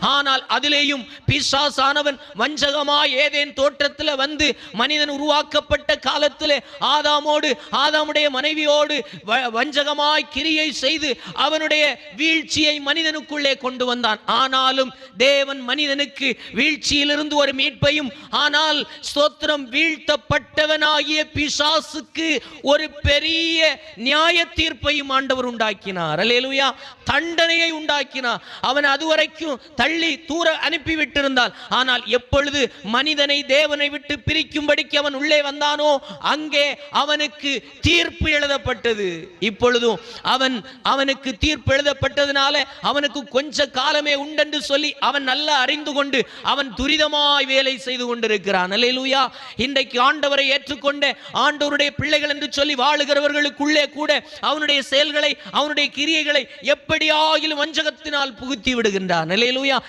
ஆனால் அதிலேயும் பிசாசானவன் வஞ்சகமாய் ஏதேன் தோட்டத்தில் வந்து மனிதன் உருவாக்கப்பட்ட காலத்திலே ஆதாமுடைய மனைவியோடு வஞ்சகமாய் கிரியை செய்து அவனுடைய வீழ்ச்சியை மனிதனுக்குள்ளே கொண்டு வந்தான். ஆனாலும் தேவன் மனிதனுக்கு வீழ்ச்சியிலிருந்து ஒரு மீட்பையும், ஆனால் ஸ்தோத்திரம், வீழ்த்தப்பட்டவனாகிய பிசாசுக்கு ஒரு பெரிய நியாய தீர்ப்பையும் ஆண்டவர் உண்டாக்கினார். அல்லேலூயா. தண்டனையை உண்டாக்கினார். அவன் அதுவரைக்கும் தள்ளி தூர அனுப்பிவிட்டிருந்தால், ஆனால் எப்பொழுது மனிதனை தேவனை விட்டு பிரிக்கும்படிக்கு அவன் உள்ளே வந்தானோ அங்கே அவனுக்கு தீர்ப்பு எழுதப்பட்டது. இப்பொழுதும் அவனுக்கு தீர்ப்பு எழுதப்பட்டதுனால அவனுக்கு கொஞ்ச காலமே உண்டென்று சொல்லி அவன் நல்லா அறிந்து கொண்டு அவன் துரிதமாய் வேலை செய்து கொண்டிருக்கிறான். அல்லேலூயா. இன்றைக்கு ஆண்டவரை ஏற்றுக்கொண்ட ஆண்டவருடைய பிள்ளைகள் என்று சொல்லி வாழுகிறவர்களுக்குள்ளே கூட அவனுடைய செயல்களை, அவனுடைய கிரியைகளை எப்படியாகிலும் வஞ்சகத்தினால் புகுத்தி விடுகின்றான். அல்லேலூயா.